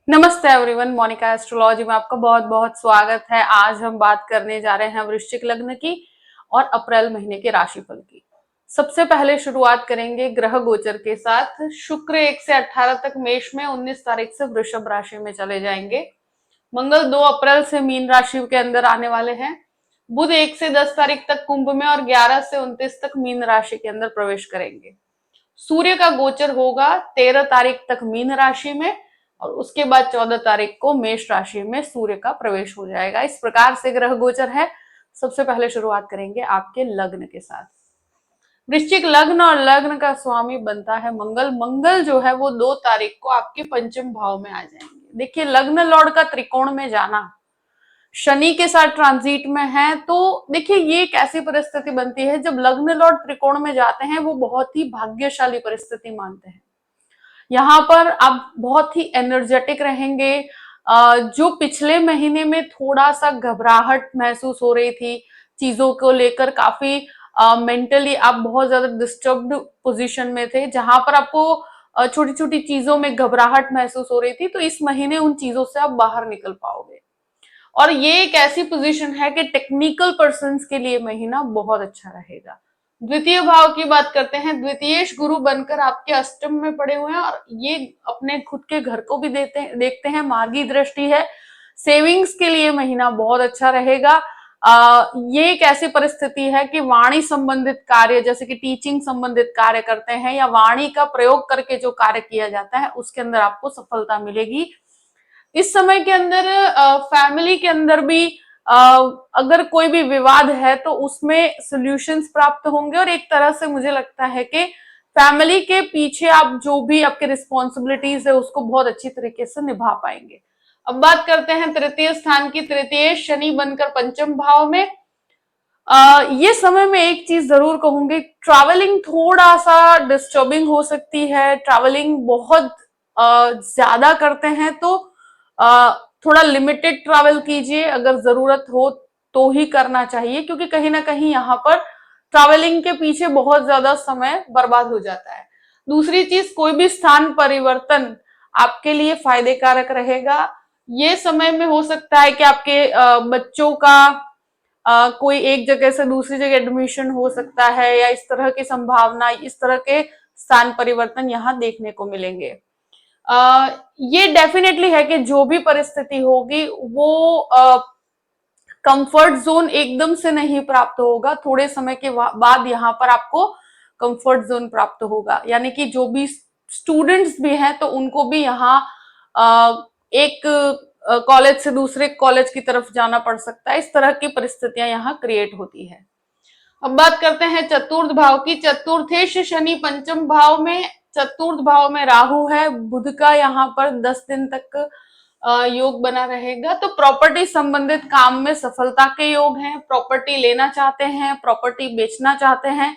नमस्ते everyone, Monika astrology में आपका बहुत बहुत स्वागत है। आज हम बात करने जा रहे हैं वृश्चिक लग्न की और अप्रैल महीने के राशिफल की। सबसे पहले शुरुआत करेंगे ग्रह गोचर के साथ। शुक्र 1 से 18 तक मेष में, 19 तारीख से वृषभ राशि में चले जाएंगे। मंगल 2 अप्रैल से मीन राशि के अंदर आने वाले हैं। बुध 1 से 10 तारीख तक कुंभ में और 11 से 29 तक मीन राशि के अंदर प्रवेश करेंगे। सूर्य का गोचर होगा 13 तारीख तक मीन राशि में और उसके बाद 14 तारीख को मेष राशि में सूर्य का प्रवेश हो जाएगा। इस प्रकार से ग्रह गोचर है। सबसे पहले शुरुआत करेंगे आपके लग्न के साथ। वृश्चिक लग्न और लग्न का स्वामी बनता है मंगल। मंगल जो है वो 2 तारीख को आपके पंचम भाव में आ जाएंगे। देखिए, लग्न लॉर्ड का त्रिकोण में जाना शनि के साथ ट्रांजिट में है, तो देखिए ये एक ऐसी परिस्थिति बनती है जब लग्न लॉर्ड त्रिकोण में जाते हैं, वो बहुत ही भाग्यशाली परिस्थिति मानते हैं। यहाँ पर आप बहुत ही एनर्जेटिक रहेंगे। जो पिछले महीने में थोड़ा सा घबराहट महसूस हो रही थी चीजों को लेकर, काफी मेंटली आप बहुत ज्यादा डिस्टर्ब्ड पोजीशन में थे, जहां पर आपको छोटी छोटी चीजों में घबराहट महसूस हो रही थी, तो इस महीने उन चीजों से आप बाहर निकल पाओगे। और ये एक ऐसी पोजीशन है कि टेक्निकल पर्संस के लिए महीना बहुत अच्छा रहेगा। द्वितीय भाव की बात करते हैं। द्वितीयेश गुरु बनकर आपके अष्टम में पड़े हुए हैं और ये अपने खुद के घर को भी देखते हैं, मार्गी दृष्टि है। सेविंग्स के लिए महीना बहुत अच्छा रहेगा। ये एक ऐसी परिस्थिति है कि वाणी संबंधित कार्य, जैसे कि टीचिंग संबंधित कार्य करते हैं या वाणी का प्रयोग करके जो कार्य किया जाता है, उसके अंदर आपको सफलता मिलेगी। इस समय के अंदर फैमिली के अंदर भी अगर कोई भी विवाद है तो उसमें सॉल्यूशंस प्राप्त होंगे और एक तरह से मुझे लगता है कि फैमिली के पीछे आप जो भी आपके रिस्पॉन्सिबिलिटीज है उसको बहुत अच्छी तरीके से निभा पाएंगे। अब बात करते हैं तृतीय स्थान की। तृतीय शनि बनकर पंचम भाव में। ये समय में एक चीज जरूर कहूंगी, ट्रैवलिंग थोड़ा सा डिस्टर्बिंग हो सकती है। ट्रैवलिंग बहुत ज्यादा करते हैं तो थोड़ा लिमिटेड ट्रैवल कीजिए, अगर जरूरत हो तो ही करना चाहिए, क्योंकि कहीं ना कहीं यहाँ पर ट्रैवलिंग के पीछे बहुत ज्यादा समय बर्बाद हो जाता है। दूसरी चीज, कोई भी स्थान परिवर्तन आपके लिए फायदे कारक रहेगा। ये समय में हो सकता है कि आपके बच्चों का कोई एक जगह से दूसरी जगह एडमिशन हो सकता है, या इस तरह की संभावना, इस तरह के स्थान परिवर्तन यहाँ देखने को मिलेंगे। ये डेफिनेटली है कि जो भी परिस्थिति होगी वो कंफर्ट जोन एकदम से नहीं प्राप्त होगा, थोड़े समय के बाद यहाँ पर आपको कंफर्ट जोन प्राप्त होगा। यानी कि जो भी स्टूडेंट्स भी हैं तो उनको भी यहाँ एक कॉलेज से दूसरे कॉलेज की तरफ जाना पड़ सकता है। इस तरह की परिस्थितियां यहाँ क्रिएट होती है। अब बात करते हैं चतुर्थ भाव की। चतुर्थेश शनि पंचम भाव में, चतुर्थ भाव में राहु है। बुध का यहाँ पर 10 दिन तक योग बना रहेगा। तो प्रॉपर्टी संबंधित काम में सफलता के योग हैं। प्रॉपर्टी लेना चाहते हैं, प्रॉपर्टी बेचना चाहते हैं,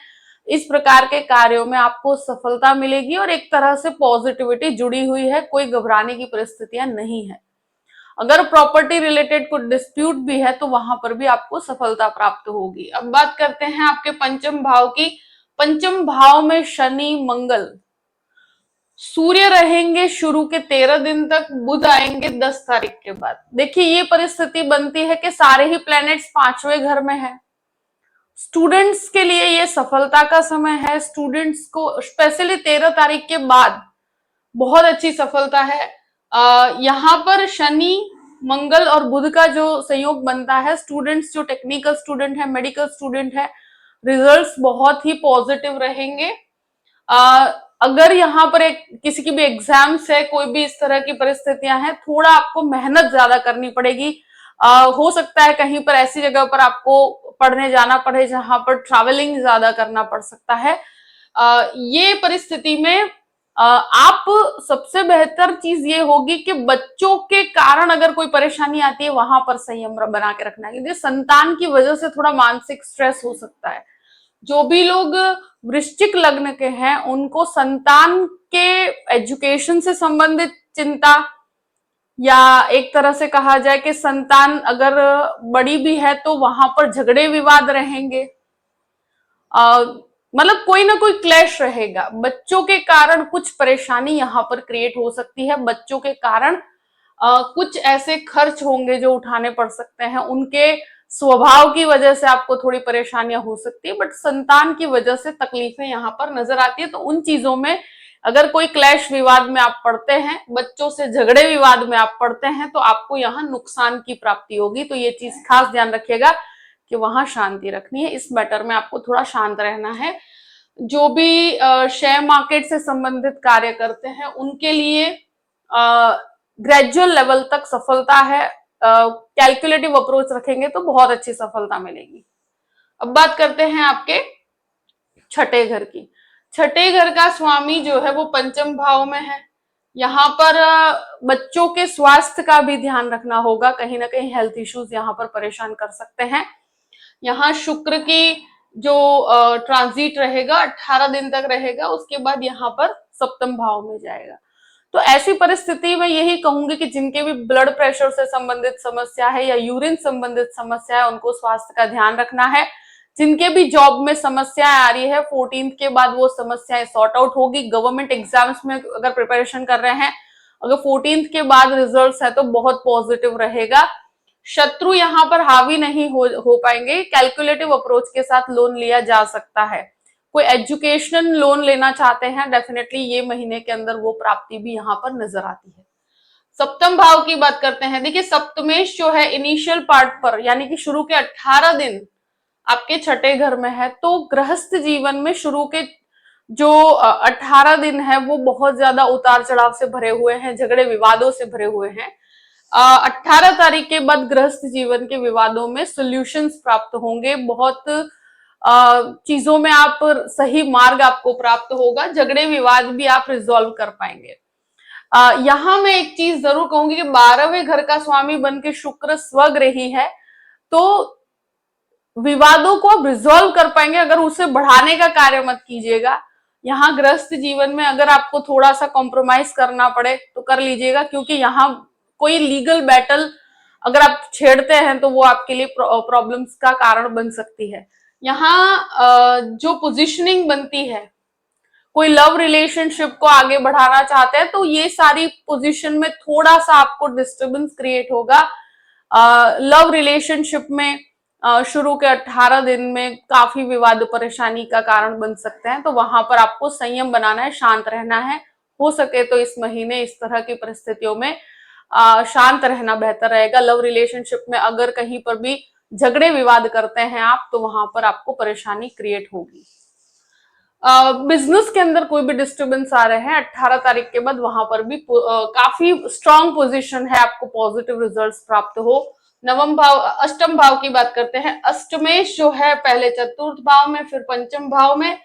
इस प्रकार के कार्यों में आपको सफलता मिलेगी और एक तरह से पॉजिटिविटी जुड़ी हुई है। कोई घबराने की परिस्थितियां नहीं है। अगर प्रॉपर्टी रिलेटेड कुछ डिस्प्यूट भी है तो वहां पर भी आपको सफलता प्राप्त होगी। अब बात करते हैं आपके पंचम भाव की। पंचम भाव में शनि मंगल, सूर्य रहेंगे शुरू के 13 दिन तक, बुध आएंगे 10 तारीख के बाद। देखिए, ये परिस्थिति बनती है कि सारे ही प्लैनेट्स 5वें घर में है। स्टूडेंट्स के लिए ये सफलता का समय है। स्टूडेंट्स को स्पेशली 13 तारीख के बाद बहुत अच्छी सफलता है। यहाँ पर शनि मंगल और बुध का जो संयोग बनता है, स्टूडेंट्स जो टेक्निकल स्टूडेंट है, मेडिकल स्टूडेंट है, रिजल्ट्स बहुत ही पॉजिटिव रहेंगे। अगर यहाँ पर किसी की भी एग्जाम्स है, कोई भी इस तरह की परिस्थितियां हैं, थोड़ा आपको मेहनत ज्यादा करनी पड़ेगी। हो सकता है कहीं पर ऐसी जगह पर आपको पढ़ने जाना पड़े जहां पर ट्रैवलिंग ज्यादा करना पड़ सकता है। ये परिस्थिति में आप सबसे बेहतर चीज ये होगी कि बच्चों के कारण अगर कोई परेशानी आती है, वहां पर संयम बना के रखना है, क्योंकि संतान की वजह से थोड़ा मानसिक स्ट्रेस हो सकता है। जो भी लोग वृश्चिक लग्न के हैं उनको संतान के एजुकेशन से संबंधित चिंता, या एक तरह से कहा जाए कि संतान अगर बड़ी भी है तो वहां पर झगड़े विवाद रहेंगे। मतलब कोई ना कोई क्लैश रहेगा। बच्चों के कारण कुछ परेशानी यहाँ पर क्रिएट हो सकती है। बच्चों के कारण कुछ ऐसे खर्च होंगे जो उठाने पड़ सकते हैं, उनके स्वभाव की वजह से आपको थोड़ी परेशानियां हो सकती है, बट संतान की वजह से तकलीफें यहाँ पर नजर आती है। तो उन चीजों में अगर कोई क्लैश विवाद में आप पड़ते हैं, बच्चों से झगड़े विवाद में आप पड़ते हैं, तो आपको यहाँ नुकसान की प्राप्ति होगी। तो ये चीज खास ध्यान रखिएगा कि वहां शांति रखनी है, इस मैटर में आपको थोड़ा शांत रहना है। जो भी शेयर मार्केट से संबंधित कार्य करते हैं उनके लिए ग्रेजुअल लेवल तक सफलता है। कैलकुलेटिव अप्रोच रखेंगे तो बहुत अच्छी सफलता मिलेगी। अब बात करते हैं आपके छठे घर की। छठे घर का स्वामी जो है वो पंचम भाव में है। यहाँ पर बच्चों के स्वास्थ्य का भी ध्यान रखना होगा, कहीं ना कहीं हेल्थ इश्यूज यहाँ पर परेशान कर सकते हैं। यहाँ शुक्र की जो ट्रांजिट रहेगा 18 दिन तक रहेगा, उसके बाद यहाँ पर सप्तम भाव में जाएगा। तो ऐसी परिस्थिति में यही कहूंगी कि जिनके भी ब्लड प्रेशर से संबंधित समस्या है या यूरिन संबंधित समस्या है, उनको स्वास्थ्य का ध्यान रखना है। जिनके भी जॉब में समस्याएं आ रही है, 14 के बाद वो समस्याएं सॉर्ट आउट होगी। गवर्नमेंट एग्जाम्स में अगर प्रिपरेशन कर रहे हैं, अगर 14 के बाद रिजल्ट्स है तो बहुत पॉजिटिव रहेगा। शत्रु यहाँ पर हावी नहीं हो पाएंगे। कैलकुलेटिव अप्रोच के साथ लोन लिया जा सकता है। कोई एजुकेशनल लोन लेना चाहते हैं, डेफिनेटली ये महीने के अंदर वो प्राप्ति भी यहाँ पर नजर आती है। सप्तम भाव की बात करते हैं। देखिए सप्तमेश जो है इनिशियल पार्ट पर, यानी कि शुरू के 18 दिन आपके छठे घर में है, तो गृहस्थ जीवन में शुरू के जो 18 दिन है वो बहुत ज्यादा उतार चढ़ाव से भरे हुए हैं, झगड़े विवादों से भरे हुए हैं। 18 तारीख के बाद गृहस्थ जीवन के विवादों में सॉल्यूशंस प्राप्त होंगे। बहुत चीजों में आप सही मार्ग आपको प्राप्त होगा। झगड़े विवाद भी आप रिजॉल्व कर पाएंगे। यहां मैं एक चीज जरूर कहूंगी कि 12वें घर का स्वामी बन के शुक्र स्वग्रही है, तो विवादों को आप रिजॉल्व कर पाएंगे। अगर उसे बढ़ाने का कार्य मत कीजिएगा। यहाँ गृहस्थ जीवन में अगर आपको थोड़ा सा कॉम्प्रोमाइज करना पड़े तो कर लीजिएगा, क्योंकि यहाँ कोई लीगल बैटल अगर आप छेड़ते हैं तो वो आपके लिए प्रॉब्लम्स का कारण बन सकती है। यहाँ जो पोजीशनिंग बनती है, कोई लव रिलेशनशिप को आगे बढ़ाना चाहते हैं तो ये सारी पोजीशन में थोड़ा सा आपको डिस्टर्बेंस क्रिएट होगा। लव रिलेशनशिप में शुरू के 18 दिन में काफी विवाद परेशानी का कारण बन सकते हैं, तो वहां पर आपको संयम बनाना है, शांत रहना है। हो सके तो इस महीने इस तरह की परिस्थितियों में शांत रहना बेहतर रहेगा। लव रिलेशनशिप में अगर कहीं पर भी झगड़े विवाद करते हैं आप, तो वहां पर आपको परेशानी क्रिएट होगी। बिजनेस के अंदर कोई भी डिस्टर्बेंस आ रहे हैं 18 तारीख के बाद, वहां पर भी काफी स्ट्रांग पोजीशन है, आपको पॉजिटिव रिजल्ट्स प्राप्त हो। नवम भाव, अष्टम भाव की बात करते हैं। अष्टमेश जो है पहले चतुर्थ भाव में, फिर पंचम भाव में।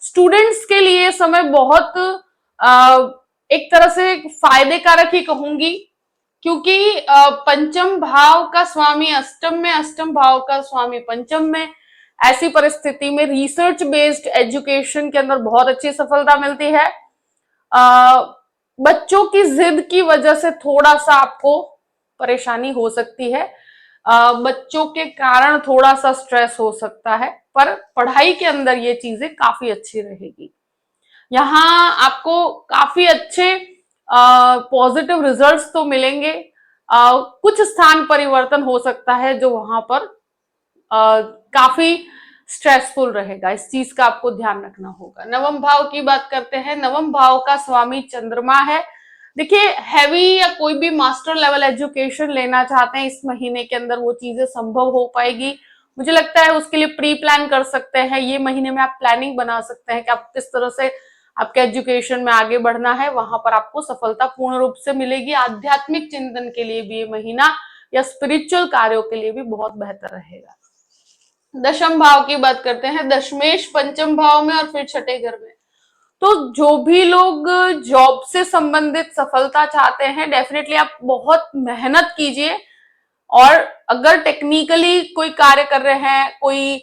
स्टूडेंट्स के लिए समय बहुत एक तरह से फायदे कारक ही कहूंगी, क्योंकि पंचम भाव का स्वामी अष्टम में, अष्टम भाव का स्वामी पंचम में। ऐसी परिस्थिति में रिसर्च बेस्ड एजुकेशन के अंदर बहुत अच्छी सफलता मिलती है। बच्चों की जिद की वजह से थोड़ा सा आपको परेशानी हो सकती है। बच्चों के कारण थोड़ा सा स्ट्रेस हो सकता है, पर पढ़ाई के अंदर ये चीजें काफी अच्छी रहेगी। यहाँ आपको काफी अच्छे पॉजिटिव रिजल्ट्स तो मिलेंगे। कुछ स्थान परिवर्तन हो सकता है जो वहां पर काफी स्ट्रेसफुल रहेगा, इस चीज का आपको ध्यान रखना होगा। नवम भाव की बात करते हैं। नवम भाव का स्वामी चंद्रमा है। देखिए हैवी या कोई भी मास्टर लेवल एजुकेशन लेना चाहते हैं, इस महीने के अंदर वो चीजें संभव हो पाएगी। मुझे लगता है उसके लिए प्री प्लान कर सकते हैं। ये महीने में आप प्लानिंग बना सकते हैं कि आप किस तरह से आपके एजुकेशन में आगे बढ़ना है, वहां पर आपको सफलता पूर्ण रूप से मिलेगी। आध्यात्मिक चिंतन के लिए भी ये महीना या स्पिरिचुअल कार्यों के लिए भी बहुत बेहतर रहेगा। दशम भाव की बात करते हैं। दशमेश पंचम भाव में और फिर छठे घर में। तो जो भी लोग जॉब से संबंधित सफलता चाहते हैं, डेफिनेटली आप बहुत मेहनत कीजिए। और अगर टेक्निकली कोई कार्य कर रहे हैं, कोई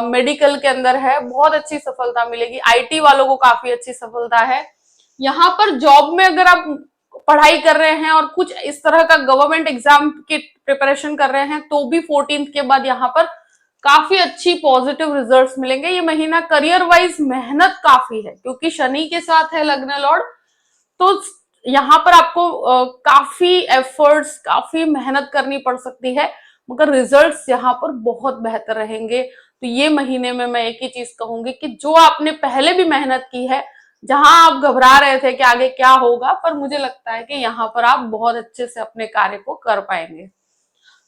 मेडिकल के अंदर है, बहुत अच्छी सफलता मिलेगी। आईटी वालों को काफी अच्छी सफलता है। यहाँ पर जॉब में अगर आप पढ़ाई कर रहे हैं और कुछ इस तरह का गवर्नमेंट एग्जाम की प्रिपरेशन कर रहे हैं, तो भी 14 के बाद यहाँ पर काफी अच्छी पॉजिटिव रिजल्ट्स मिलेंगे। ये महीना करियर वाइज मेहनत काफी है, क्योंकि शनि के साथ है लग्न लॉर्ड, तो यहाँ पर आपको काफी एफर्ट्स, काफी मेहनत करनी पड़ सकती है, मगर रिजल्ट्स यहाँ पर बहुत बेहतर रहेंगे। तो ये महीने में मैं एक ही चीज कहूंगी कि जो आपने पहले भी मेहनत की है, जहां आप घबरा रहे थे कि आगे क्या होगा, पर मुझे लगता है कि यहाँ पर आप बहुत अच्छे से अपने कार्य को कर पाएंगे।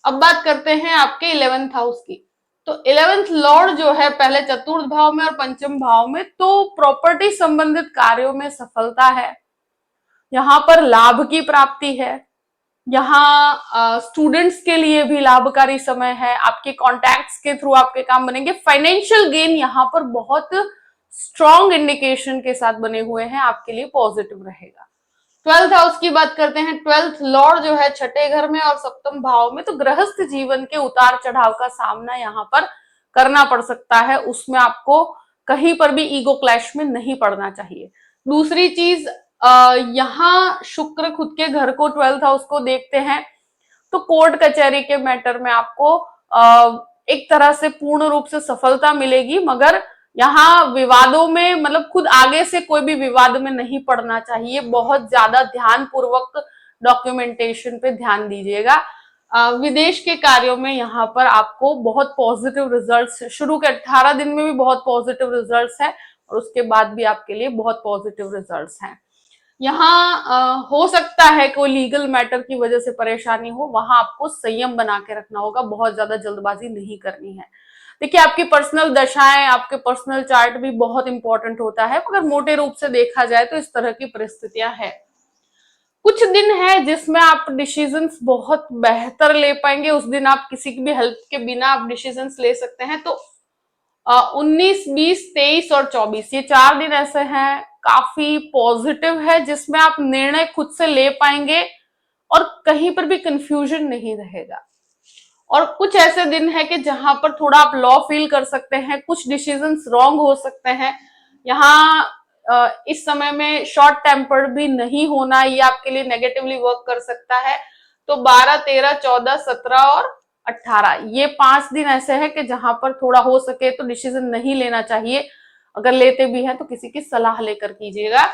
अब बात करते हैं आपके 11th हाउस की। तो 11th लॉर्ड जो है पहले चतुर्थ भाव में और पंचम भाव में, तो प्रॉपर्टी संबंधित कार्यों में सफलता है, यहाँ पर लाभ की प्राप्ति है, यहाँ स्टूडेंट्स के लिए भी लाभकारी समय है, आपके कॉन्टैक्ट्स के थ्रू आपके काम बनेंगे। फाइनेंशियल गेन यहाँ पर बहुत स्ट्रॉन्ग इंडिकेशन के साथ बने हुए हैं, आपके लिए पॉजिटिव रहेगा। 12th हाउस की बात करते हैं। 12th लॉर्ड जो है छठे घर में और सप्तम भाव में, तो गृहस्थ जीवन के उतार चढ़ाव का सामना यहाँ पर करना पड़ सकता है, उसमें आपको कहीं पर भी ईगो क्लैश में नहीं पड़ना चाहिए। दूसरी चीज, यहाँ शुक्र खुद के घर को 12th हाउस को देखते हैं, तो कोर्ट कचहरी के मैटर में आपको एक तरह से पूर्ण रूप से सफलता मिलेगी, मगर यहाँ विवादों में, मतलब खुद आगे से कोई भी विवाद में नहीं पड़ना चाहिए। बहुत ज्यादा ध्यान पूर्वक डॉक्यूमेंटेशन पे ध्यान दीजिएगा। विदेश के कार्यों में यहाँ पर आपको बहुत पॉजिटिव रिजल्ट्स, शुरू के 18 दिन में भी बहुत पॉजिटिव रिजल्ट्स है, और उसके बाद भी आपके लिए बहुत पॉजिटिव रिजल्ट्स हैं। यहाँ हो सकता है कोई लीगल मैटर की वजह से परेशानी हो, वहां आपको संयम बना के रखना होगा, बहुत ज्यादा जल्दबाजी नहीं करनी है। देखिए, आपकी पर्सनल दशाएं, आपके पर्सनल चार्ट भी बहुत इंपॉर्टेंट होता है, मगर मोटे रूप से देखा जाए तो इस तरह की परिस्थितियां हैं। कुछ दिन है जिसमें आप डिसीजंस बहुत बेहतर ले पाएंगे, उस दिन आप किसी की भी हेल्प के बिना आप डिसीजंस ले सकते हैं। तो 19, 20, 23 और 24 ये 4 दिन ऐसे हैं, काफी पॉजिटिव है, जिसमें आप निर्णय खुद से ले पाएंगे और कहीं पर भी कंफ्यूजन नहीं रहेगा। और कुछ ऐसे दिन है कि जहां पर थोड़ा आप लॉ फील कर सकते हैं, कुछ डिसीजंस रॉन्ग हो सकते हैं। यहाँ इस समय में शॉर्ट टेम्पर्ड भी नहीं होना, ये आपके लिए नेगेटिवली वर्क कर सकता है। तो 12, 13, 14, 17 और 18 ये 5 दिन ऐसे हैं कि जहां पर थोड़ा हो सके तो डिसीजन नहीं लेना चाहिए, अगर लेते भी हैं तो किसी की सलाह लेकर कीजिएगा।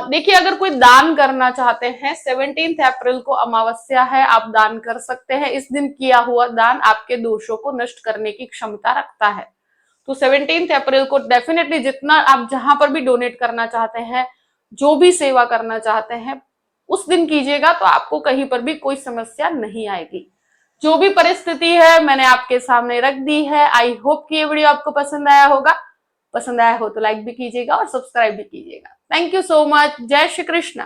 देखिए, अगर कोई दान करना चाहते हैं, 17 अप्रैल को अमावस्या है, आप दान कर सकते हैं। इस दिन किया हुआ दान आपके दोषों को नष्ट करने की क्षमता रखता है। तो 17 अप्रैल को डेफिनेटली जितना आप जहां पर भी डोनेट करना चाहते हैं, जो भी सेवा करना चाहते हैं, उस दिन कीजिएगा, तो आपको कहीं पर भी कोई समस्या नहीं आएगी। जो भी परिस्थिति है मैंने आपके सामने रख दी है। आई होप कि ये वीडियो आपको पसंद आया होगा। पसंद आया हो तो लाइक भी कीजिएगा और सब्सक्राइब भी कीजिएगा। Thank you so much. जय श्री कृष्ण।